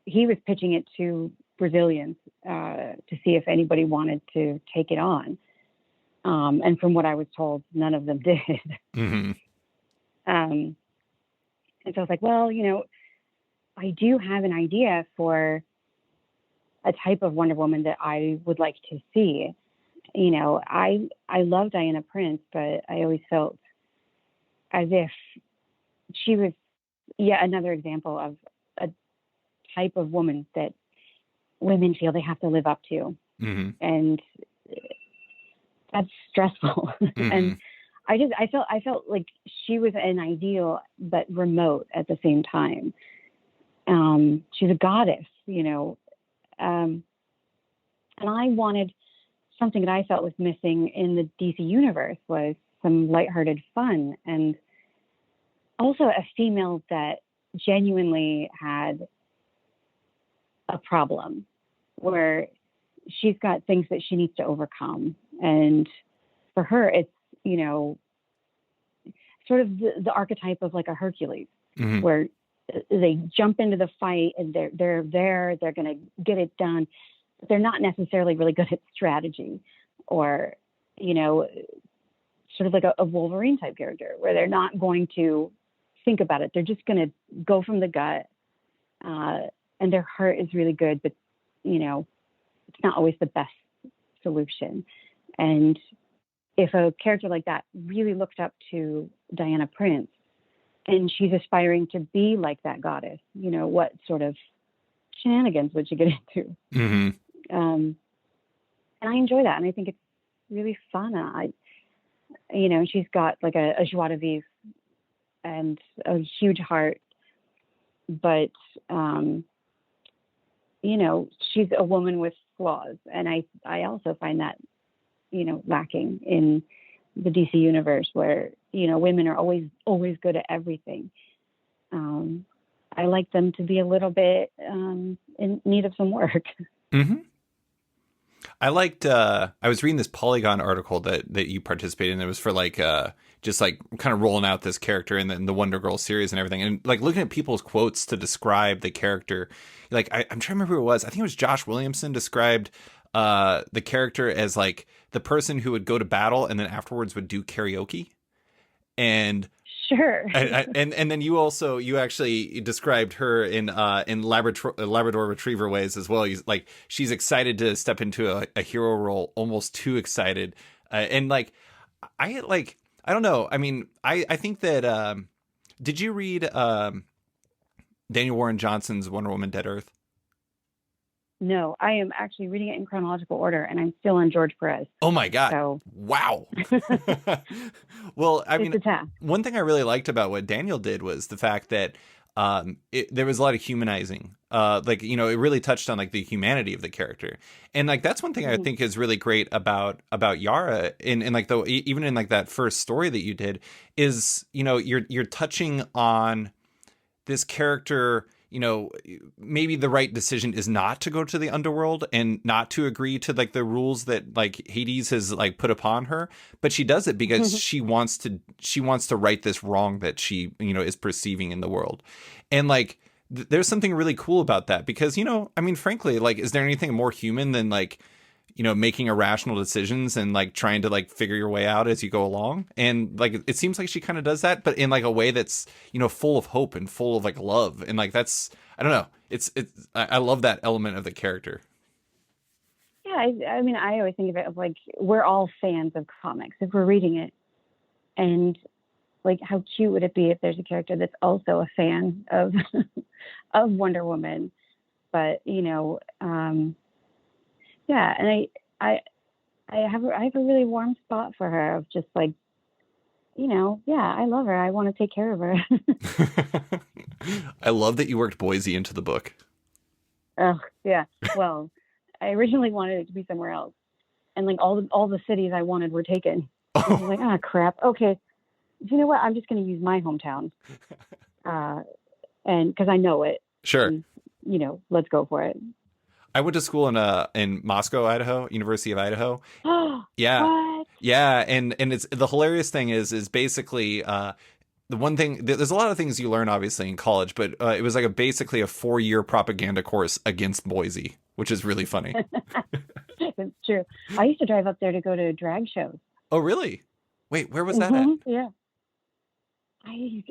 He was pitching it to Brazilians to see if anybody wanted to take it on. And from what I was told, none of them did. Mm-hmm. And so I was like, well, I do have an idea for a type of Wonder Woman that I would like to see. I love Diana Prince, but I always felt as if she was yet another example of a type of woman that women feel they have to live up to. Mm-hmm. And that's stressful. Mm-hmm. And I felt like she was an ideal but remote at the same time. She's a goddess, and I wanted something that I felt was missing in the DC universe was some lighthearted fun, and also a female that genuinely had a problem where she's got things that she needs to overcome. And for her, it's, sort of the archetype of like a Hercules, Mm-hmm. where they jump into the fight and they're there, they're going to get it done, but they're not necessarily really good at strategy, or, sort of like a Wolverine type character where they're not going to think about it. They're just going to go from the gut. And their heart is really good, but, it's not always the best solution. And if a character like that really looked up to Diana Prince and she's aspiring to be like that goddess, what sort of shenanigans would you get into? Mm-hmm. And I enjoy that. And I think it's really fun. She's got like a joie de vivre and a huge heart, but, she's a woman with flaws. And I also find that, lacking in the DC universe where, women are always good at everything. I like them to be a little bit in need of some work. Mm-hmm. I liked, I was reading this Polygon article that you participated in. It was for like, just like kind of rolling out this character in the Wonder Girl series and everything. And like looking at people's quotes to describe the character, like I'm trying to remember who it was. I think it was Josh Williamson described the character as like the person who would go to battle and then afterwards would do karaoke. And sure. and then you actually described her in Labrador Retriever ways as well. She's excited to step into a hero role, almost too excited. And like I don't know. I mean, I think that did you read Daniel Warren Johnson's Wonder Woman Dead Earth? No, I am actually reading it in chronological order, and I'm still on George Perez. Oh my God. So. Wow. Well, I mean, it's a task. One thing I really liked about what Daniel did was the fact that there was a lot of humanizing. It really touched on like the humanity of the character. And like, that's one thing I think is really great about Yara in like even in like that first story that you did is, you're touching on this character. Maybe the right decision is not to go to the underworld and not to agree to like the rules that like Hades has like put upon her, but she does it because she wants to right this wrong that she, is perceiving in the world. And like, there's something really cool about that because, I mean, frankly, like, is there anything more human than like, making irrational decisions and like trying to like figure your way out as you go along? And like, it seems like she kind of does that, but in like a way that's, full of hope and full of like love. And like, that's, I don't know. I love that element of the character. Yeah. I mean, I always think of it of like, we're all fans of comics if we're reading it. And like, how cute would it be if there's a character that's also a fan of, of Wonder Woman, but, yeah, and I have a really warm spot for her of just like, I love her. I want to take care of her. I love that you worked Boise into the book. Oh yeah. Well, I originally wanted it to be somewhere else, and like all the cities I wanted were taken. I was like, ah, crap. Okay, you know what? I'm just going to use my hometown, and because I know it. Sure. And, let's go for it. I went to school in Moscow, Idaho, University of Idaho. Yeah. What? Yeah. And it's the hilarious thing is basically the one thing, there's a lot of things you learn obviously in college, but it was like basically a 4-year propaganda course against Boise, which is really funny. It's true. I used to drive up there to go to drag shows. Oh, really? Wait, where was that at? Yeah. I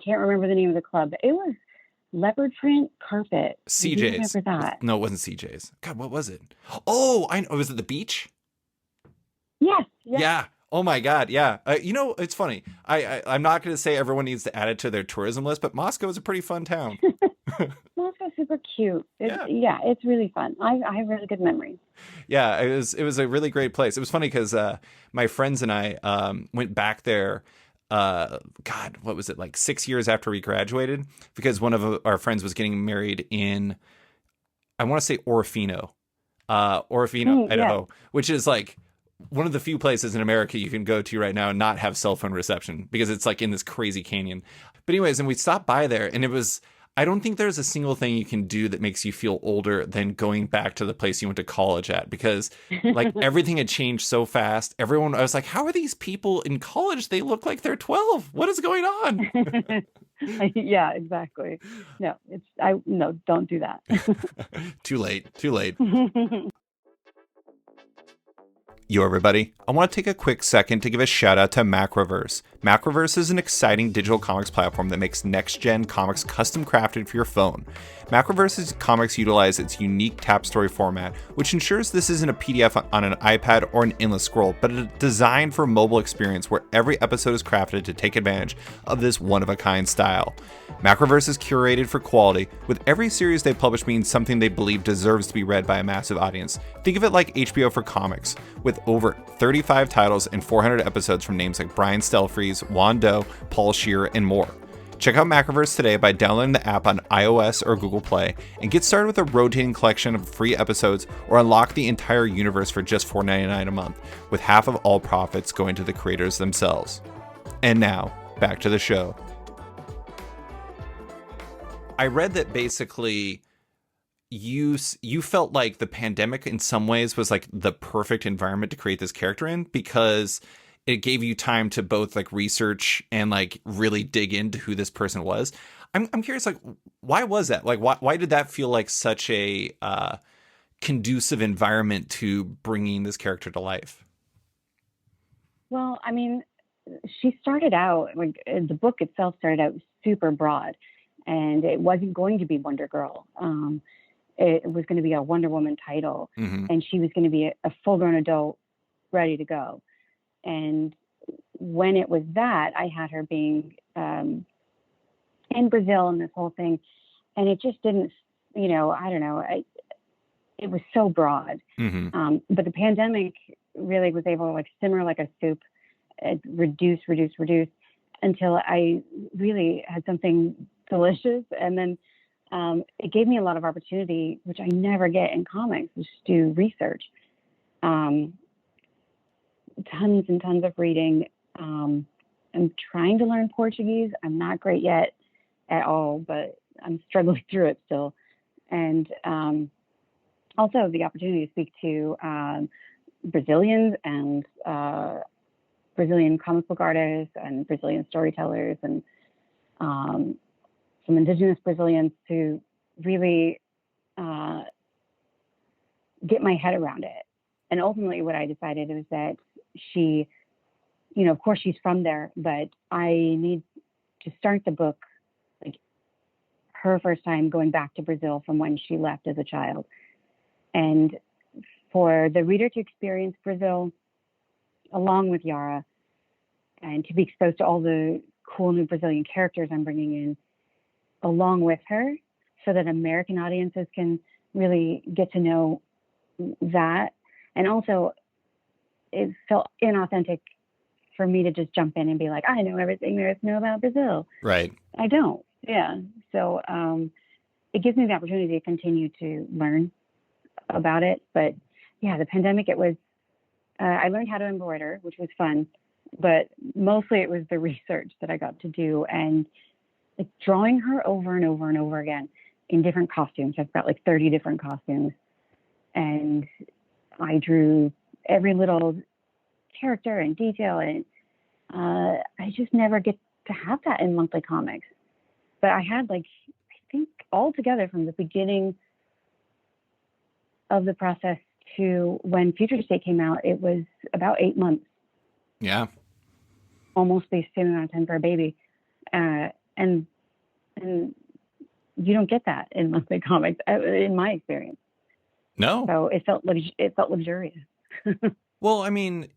can't remember the name of the club. It was Leopard Print Carpet. CJ's. Remember that? No, it wasn't CJ's. God, what was it? Oh, I know. Was it the beach? Yes. Yeah. Oh my God. Yeah. It's funny. I'm not going to say everyone needs to add it to their tourism list, but Moscow is a pretty fun town. Moscow's super cute. It's really fun. I have really good memories. Yeah, it was a really great place. It was funny because my friends and I went back there. God, what was it, like 6 years after we graduated? Because one of our friends was getting married in, I want to say Orofino, Idaho, which is like one of the few places in America you can go to right now and not have cell phone reception because it's like in this crazy canyon. But anyways, and we stopped by there and it was, I don't think there's a single thing you can do that makes you feel older than going back to the place you went to college at, because like everything had changed so fast. I was like, how are these people in college? They look like they're 12. What is going on? Yeah, exactly. No, don't do that. Too late. Yo, everybody. I want to take a quick second to give a shout out to Macroverse. Macroverse is an exciting digital comics platform that makes next-gen comics custom crafted for your phone. Macroverse's comics utilize its unique tap story format, which ensures this isn't a PDF on an iPad or an endless scroll, but a designed for mobile experience where every episode is crafted to take advantage of this one-of-a-kind style. Macroverse is curated for quality, with every series they publish being something they believe deserves to be read by a massive audience. Think of it like HBO for comics, with over 35 titles and 400 episodes from names like Brian Stelfreeze, Juan Doe, Paul Scheer, and more. Check out Macroverse today by downloading the app on iOS or Google Play, and get started with a rotating collection of free episodes, or unlock the entire universe for just $4.99 a month, with half of all profits going to the creators themselves. And now, back to the show. I read that basically you felt like the pandemic in some ways was like the perfect environment to create this character in, because it gave you time to both like research and like really dig into who this person was. I'm curious, like, why was that? Like, why did that feel like such a conducive environment to bringing this character to life? Well, I mean, she started out, like, the book itself started out super broad, and it wasn't going to be Wonder Girl. It was going to be a Wonder Woman title, and she was going to be a full-grown adult ready to go. And when it was that, I had her being in Brazil and this whole thing, and it just didn't, I don't know, it was so broad. But the pandemic really was able to like simmer like a soup, reduce until I really had something delicious. And then it gave me a lot of opportunity, which I never get in comics, which is to do research. Tons and tons of reading. I'm trying to learn Portuguese. I'm not great yet at all, but I'm struggling through it still. And also the opportunity to speak to Brazilians and Brazilian comic book artists and Brazilian storytellers and some indigenous Brazilians to really get my head around it. And ultimately what I decided was that she, of course she's from there, but I need to start the book like her first time going back to Brazil from when she left as a child. And for the reader to experience Brazil along with Yara, and to be exposed to all the cool new Brazilian characters I'm bringing in along with her, so that American audiences can really get to know that. And also, it felt inauthentic for me to just jump in and be like, I know everything there is to know about Brazil. Right. I don't. Yeah. So it gives me the opportunity to continue to learn about it. But yeah, the pandemic, it was, I learned how to embroider, which was fun, but mostly it was the research that I got to do, and like drawing her over and over and over again in different costumes. I've got like 30 different costumes, and I drew every little character and detail, and I just never get to have that in monthly comics. But I had like, I think altogether from the beginning of the process to when Future State came out, it was about 8 months. Yeah. Almost the same amount of time for a baby. And you don't get that in monthly comics, in my experience. No. So it felt luxurious. Well, I mean,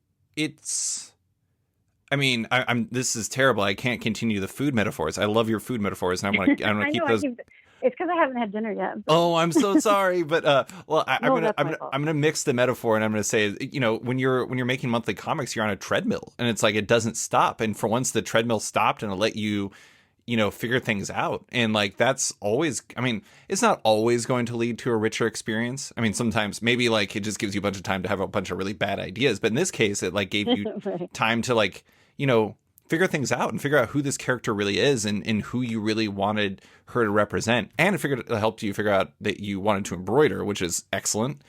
I'm. This is terrible. I can't continue the food metaphors. I love your food metaphors, and I want to keep those. It's because I haven't had dinner yet. But... Oh, I'm so sorry, but I'm gonna mix the metaphor, and I'm gonna say, when you're making monthly comics, you're on a treadmill, and it's like it doesn't stop. And for once, the treadmill stopped, and it let you, figure things out. And like that's always. I mean, it's not always going to lead to a richer experience. I mean, sometimes maybe like it just gives you a bunch of time to have a bunch of really bad ideas. But in this case, it like gave you right. time to like figure things out and figure out who this character really is and who you really wanted her to represent. And it helped you figure out that you wanted to embroider, which is excellent.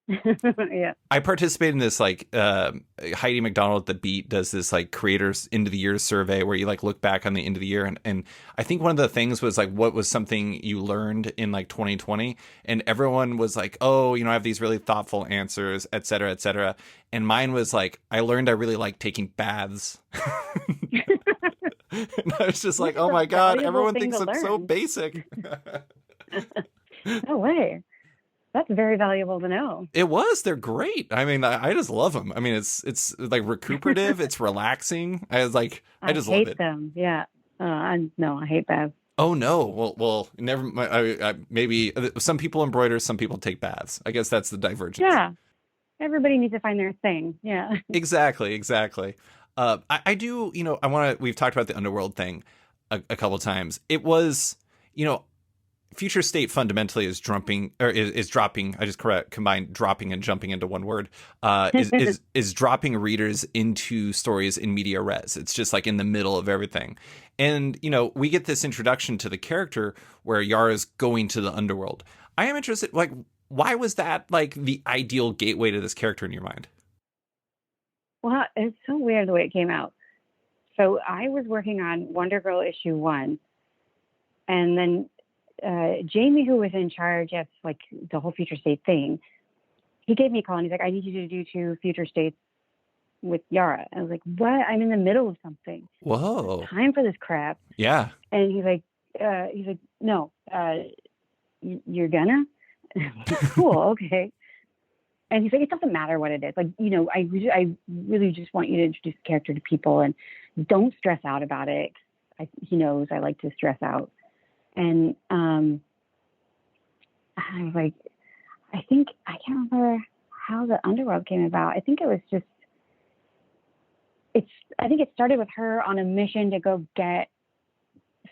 Yeah. I participate in this like Heidi McDonald at the Beat does this like creators end of the year survey where you like look back on the end of the year, and I think one of the things was like what was something you learned in like 2020, and everyone was like, oh, I have these really thoughtful answers, et cetera, et cetera, and mine was like, I learned I really like taking baths. And I was just Which like, is oh a my god, valuable everyone thing thinks to I'm so learn. basic. No way. That's very valuable to know. It was. They're great. I mean, I just love them. I mean, it's like recuperative. It's relaxing. I was like, I I just love hate it. them. Yeah. No, I hate baths. Oh no. Well, never. Maybe some people embroider, some people take baths. I guess that's the divergence. Yeah. Everybody needs to find their thing. Yeah. Exactly. Exactly. I do. I want to. We've talked about the underworld thing a couple times. It was, you know, future state fundamentally is dropping or is dropping. I just combined dropping and jumping into one word. Is dropping readers into stories in media res. It's just like in the middle of everything, and we get this introduction to the character where Yara's going to the underworld. I am interested. Like, why was that like the ideal gateway to this character in your mind? Well, it's so weird the way it came out. So I was working on Wonder Girl issue 1, and then Jamie, who was in charge of like the whole future state thing, he gave me a call and he's like, I need you to do 2 future states with Yara. I was like, what? I'm in the middle of something. Whoa. Time for this crap. Yeah. And he's like, no, you're gonna? Cool, okay. And he's like, it doesn't matter what it is. Like, I really just want you to introduce the character to people and don't stress out about it. He knows I like to stress out. And I was like, I can't remember how the underworld came about. I think it was just, I think it started with her on a mission to go get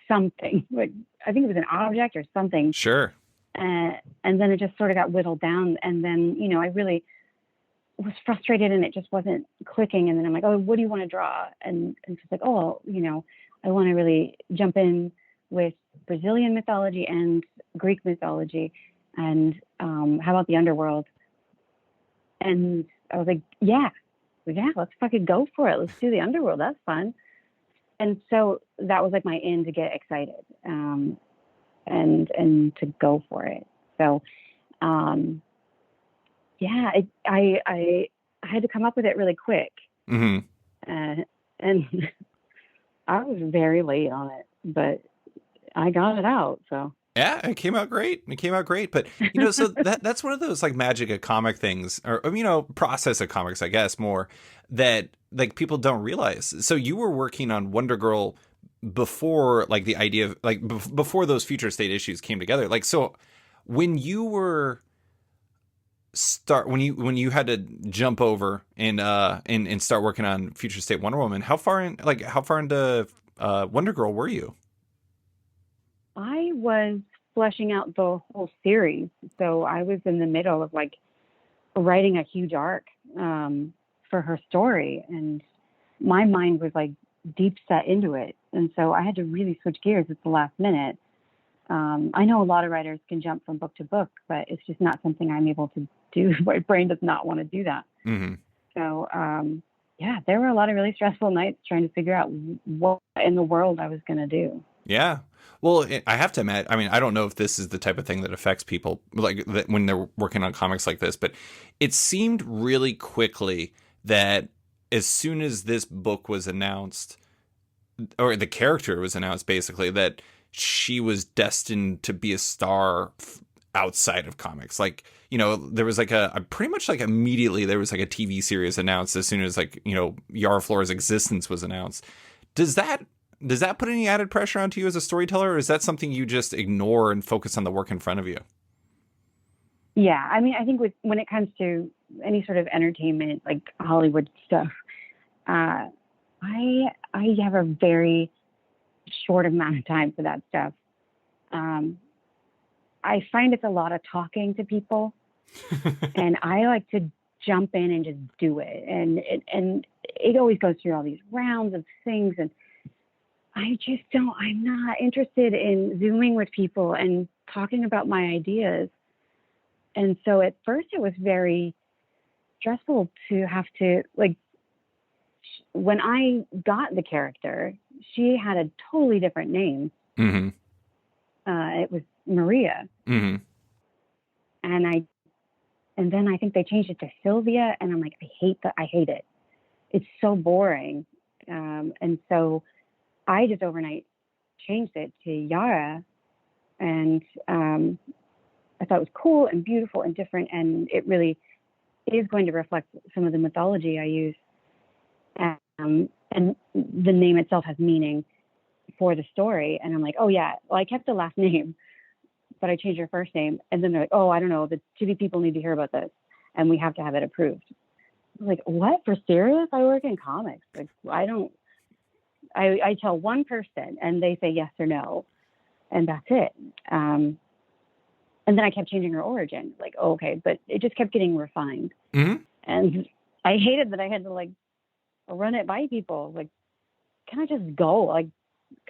something. Like, I think it was an object or something. Sure. And then it just sort of got whittled down. And then, I really was frustrated and it just wasn't clicking. And then I'm like, oh, what do you want to draw? And she's like, oh, I want to really jump in with Brazilian mythology and Greek mythology. And how about the underworld? And I was like, yeah, let's fucking go for it. Let's do the underworld. That's fun. And so that was like my in to get excited. And to go for it. So, yeah, I had to come up with it really quick. Mm-hmm. And I was very late on it, but I got it out. So Yeah, it came out great. It came out great. But so that's one of those like magic of comic things, or process of comics, I guess, more that like people don't realize. So you were working on Wonder Girl before like the idea of like before those future state issues came together. Like, so when you were when you had to jump over and start working on future state Wonder Woman, how far into Wonder Girl were you? I was fleshing out the whole series. So I was in the middle of like writing a huge arc for her story, and my mind was like deep set into it. And so I had to really switch gears at the last minute. I know a lot of writers can jump from book to book, but it's just not something I'm able to do. My brain does not want to do that. Mm-hmm. So, yeah, there were a lot of really stressful nights trying to figure out what in the world I was going to do. Yeah. Well, I have to admit, I mean, I don't know if this is the type of thing that affects people like that when they're working on comics like this, but it seemed really quickly that as soon as this book was announced, or the character was announced, basically, that she was destined to be a star outside of comics. Like, there was like a pretty much like immediately there was like a TV series announced as soon as like, Yara Flor's existence was announced. Does that put any added pressure onto you as a storyteller, or is that something you just ignore and focus on the work in front of you? Yeah, I mean, I think when it comes to any sort of entertainment, like Hollywood stuff, I have a very short amount of time for that stuff. I find it's a lot of talking to people, and I like to jump in and just do it. And it always goes through all these rounds of things, and I'm not interested in Zooming with people and talking about my ideas And so at first it was very stressful to have to, like, when I got the character, she had a totally different name. Mm-hmm. It was Maria. Mm-hmm. And then I think they changed it to Sylvia, and I'm like, I hate it. It's so boring. And so I just overnight changed it to Yara, and I thought it was cool and beautiful and different, and it really is going to reflect some of the mythology I use. And the name itself has meaning for the story. And I'm like, oh yeah, well, I kept the last name, but I changed her first name. And then they're like, oh, I don't know, the TV people need to hear about this, and we have to have it approved. I was like, what? For serious? I work in comics. Like, I tell one person and they say yes or no, and that's it. And then I kept changing her origin. Like, oh, okay, but it just kept getting refined. Mm-hmm. And I hated that I had to like run it by people. Like, can I just go? Like,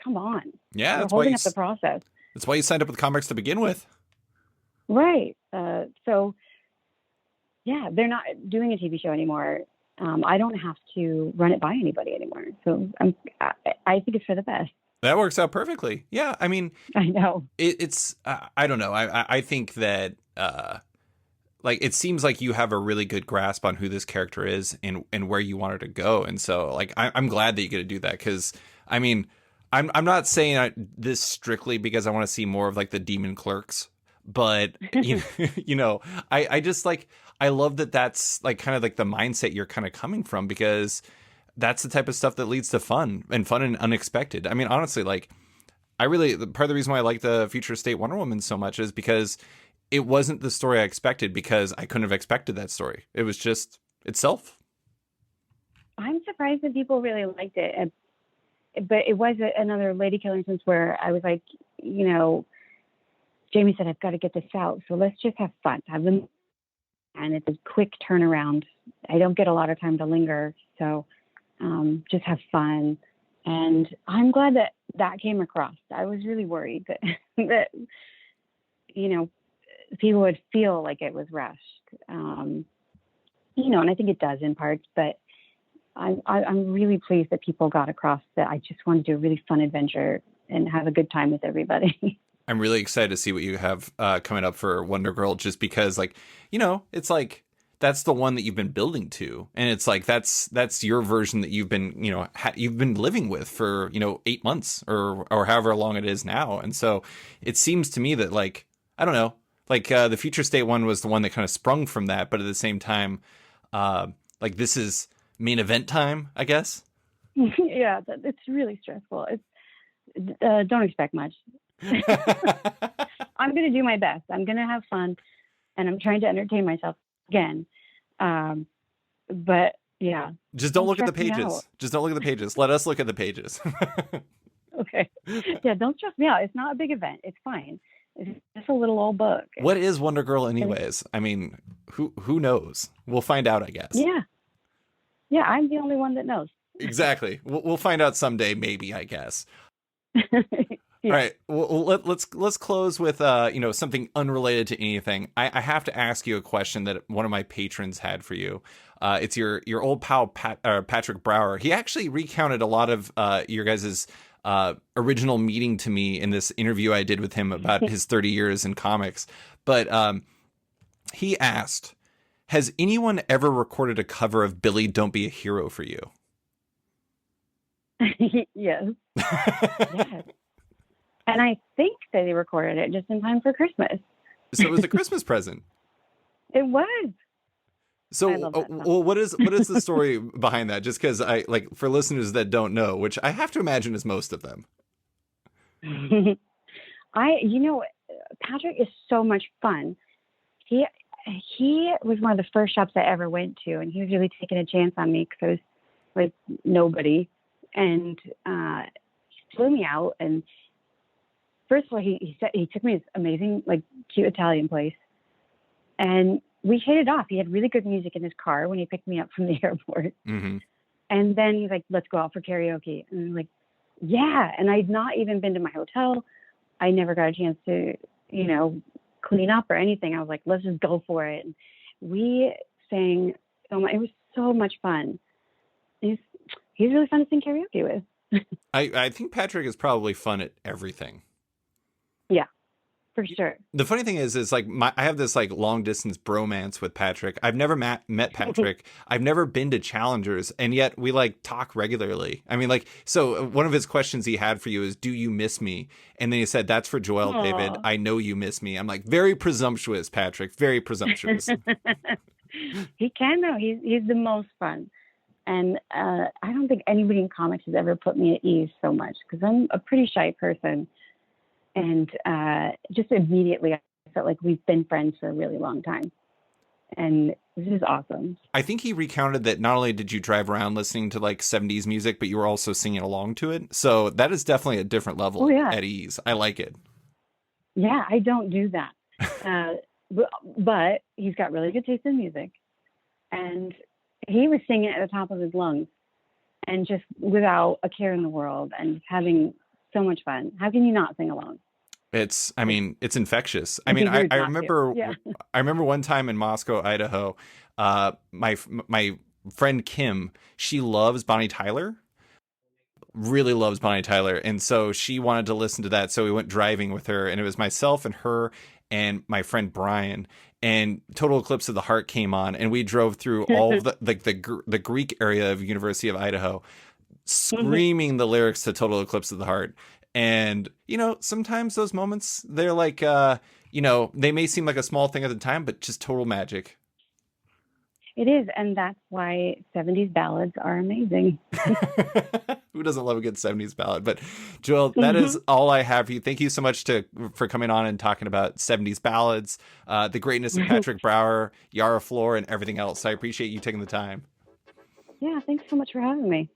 come on. Yeah, You're holding up the process. That's why you signed up with comics to begin with. Right. So, yeah, they're not doing a TV show anymore. I don't have to run it by anybody anymore. So I think it's for the best. That works out perfectly. Yeah, I mean, I know. It's I don't know. I think that like it seems like you have a really good grasp on who this character is and where you want her to go. And so like I'm glad that you get to do that, because I mean I'm not saying this strictly because I want to see more of like the demon clerks, but you know, I just like, I love that that's like kind of like the mindset you're kind of coming from, because that's the type of stuff that leads to fun and unexpected. I mean, honestly, like part of the reason why I like the Future State Wonder Woman so much is because it wasn't the story I expected, because I couldn't have expected that story. It was just itself. I'm surprised that people really liked it. But it was another lady killer instance where I was like, you know, Jamie said, I've got to get this out. So let's just have fun. Have them. And it's a quick turnaround. I don't get a lot of time to linger. So just have fun. And I'm glad that came across. I was really worried that you know, people would feel like it was rushed. You know, and I think it does in parts, but I'm really pleased that people got across that I just want to do a really fun adventure and have a good time with everybody. I'm really excited to see what you have coming up for Wonder Girl, just because, like, you know, it's like that's the one that you've been building to, and it's like that's your version that you've been, you know, you've been living with for, you know, 8 months or however long it is now. And so it seems to me that, like, I don't know, like the Future State one was the one that kind of sprung from that, but at the same time, like this is main event time, I guess. Yeah, it's really stressful. It's don't expect much. I'm going to do my best. I'm going to have fun, and I'm trying to entertain myself again. But yeah, just don't look at the pages. Just don't look at the pages. Let us look at the pages. Okay. Yeah, don't stress me out. It's not a big event. It's fine. It's just a little old book. What is Wonder Girl anyways? I mean, who knows? We'll find out, I guess. Yeah, I'm the only one that knows. Exactly. We'll find out someday, maybe, I guess. Yeah. All right. Well, let's close with you know, something unrelated to anything. I have to ask you a question that one of my patrons had for you. It's your old pal Patrick Brower. He actually recounted a lot of your guys' original meeting to me in this interview I did with him about his 30 years in comics. But he asked, has anyone ever recorded a cover of Billy Don't Be a Hero for you? Yes. Yes. And I think that they recorded it just in time for Christmas. So it was a Christmas present. It was. So, well, what is the story behind that? Just because like, for listeners that don't know, which I have to imagine is most of them. You know, Patrick is so much fun. He was one of the first shops I ever went to, and he was really taking a chance on me because I was like nobody, and he flew me out. And first of all, he took me to this amazing, like, cute Italian place, and we hit it off. He had really good music in his car when he picked me up from the airport. Mm-hmm. And then he's like, let's go out for karaoke. And I'm like, yeah. And I'd not even been to my hotel. I never got a chance to, you know, clean up or anything. I was like, let's just go for it. And we sang so much. It was so much fun. He's really fun to sing karaoke with. I think Patrick is probably fun at everything. Yeah, for sure. The funny thing is like I have this like long distance bromance with Patrick. I've never met Patrick. I've never been to Challengers, and yet we like talk regularly. I mean, like, so one of his questions he had for you is, "Do you miss me?" And then he said, "That's for Joëlle, Aww. David. I know you miss me." I'm like, very presumptuous, Patrick. Very presumptuous. He can though. He's the most fun. And I don't think anybody in comics has ever put me at ease so much, because I'm a pretty shy person. And just immediately I felt like we've been friends for a really long time. And this is awesome. I think he recounted that not only did you drive around listening to like 70s music, but you were also singing along to it. So that is definitely a different level at ease. I like it. Yeah, I don't do that. But he's got really good taste in music. And he was singing at the top of his lungs and just without a care in the world and having so much fun. How can you not sing along? It's infectious. I mean, I remember, I remember one time in Moscow, Idaho, my friend Kim, she loves Bonnie Tyler, really loves Bonnie Tyler. And so she wanted to listen to that. So we went driving with her, and it was myself and her and my friend Brian, and Total Eclipse of the Heart came on, and we drove through all of the Greek area of University of Idaho, screaming the lyrics to Total Eclipse of the Heart. And, you know, sometimes those moments, they're like, you know, they may seem like a small thing at the time, but just total magic. It is. And that's why 70s ballads are amazing. Who doesn't love a good 70s ballad? But Joëlle, that is all I have for you. Thank you so much for coming on and talking about 70s ballads, the greatness of Patrick Brower, Yara Flor, and everything else. I appreciate you taking the time. Yeah, thanks so much for having me.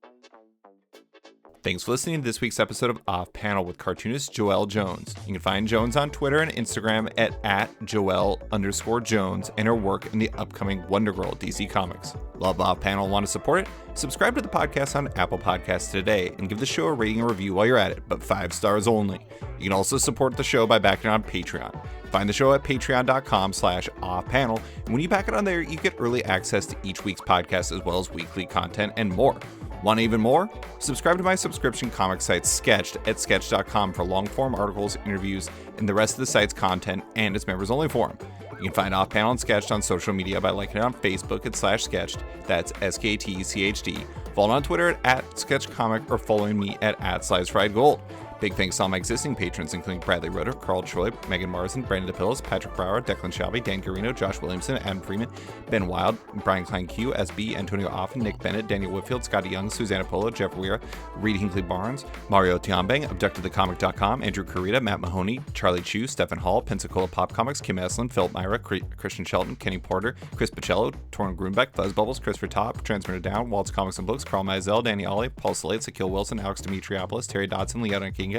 Thanks for listening to this week's episode of Off Panel with cartoonist Joëlle Jones. You can find Jones on Twitter and Instagram at Joëlle_Jones, and her work in the upcoming Wonder Girl DC Comics. Love Off Panel and want to support it? Subscribe to the podcast on Apple Podcasts today and give the show a rating and review while you're at it, but 5 stars only. You can also support the show by backing on Patreon. Find the show at patreon.com/offpanel, and when you back it on there, you get early access to each week's podcast as well as weekly content and more. Want even more? Subscribe to my subscription comic site Sketched at sketch.com for long-form articles, interviews, and the rest of the site's content and its members-only forum. You can find Off Panel and Sketched on social media by liking it on Facebook at /Sketched. That's SKTCHD. Follow on Twitter at SketchComic or following me at @SlicedFriedGold. Big thanks to all my existing patrons, including Bradley Roeder, Carl Troy, Megan Marsden, Brandon DePillis, Patrick Brower, Declan Shelby, Dan Garino, Josh Williamson, Adam Freeman, Ben Wild, Brian Klein Q, SB, Antonio Offen, Nick Bennett, Daniel Whitfield, Scotty Young, Susanna Polo, Jeff Weira, Reed Hinkley Barnes, Mario Tiambang, AbductedTheComic.com, Andrew Carita, Matt Mahoney, Charlie Chu, Stephen Hall, Pensacola Pop Comics, Kim Eslin, Philip Myra, Christian Shelton, Kenny Porter, Chris Pacello, Torrin Grunbeck, Buzz Bubbles, Christopher Top, Transmitter Down, Waltz Comics and Books, Carl Mizell, Danny Ollie, Paul Slade, Sakil Wilson, Alex Dimitriopoulos, Terry Dodson, Leona Kingas,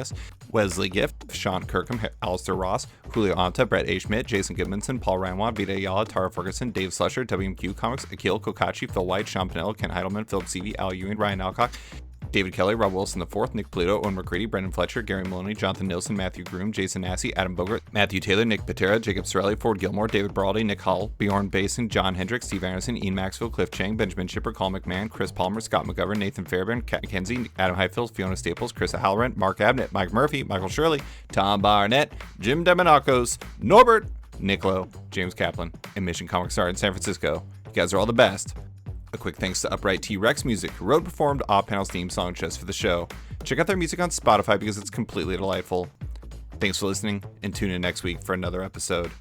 Wesley Gift, Sean Kirkham, Alistair Ross, Julio Anta, Brett A. Schmidt, Jason Goodmanson, Paul Ranwan, Vita Ayala, Tara Ferguson, Dave Slusher, WMQ Comics, Akil Kokachi, Phil White, Sean Pinello, Ken Heidelman, Philip Seavey, Al Ewing, Ryan Alcock, David Kelly, Rob Wilson IV, Nick Polito, Owen McCready, Brendan Fletcher, Gary Maloney, Jonathan Nilsson, Matthew Groom, Jason Massey, Adam Bogart, Matthew Taylor, Nick Patera, Jacob Sorelli, Ford Gilmore, David Braldy, Nick Hull, Bjorn Basin, John Hendricks, Steve Anderson, Ian Maxwell, Cliff Chang, Benjamin Shipper, Colin McMahon, Chris Palmer, Scott McGovern, Nathan Fairbairn, Kat McKenzie, Adam Highfield, Fiona Staples, Chris Halloran, Mark Abnett, Mike Murphy, Michael Shirley, Tom Barnett, Jim Demonacos, Norbert, Nick Lowe, James Kaplan, and Mission Comic Star in San Francisco. You guys are all the best. A quick thanks to Upright T-Rex Music, who wrote and performed Off Panel's theme song just for the show. Check out their music on Spotify because it's completely delightful. Thanks for listening, and tune in next week for another episode.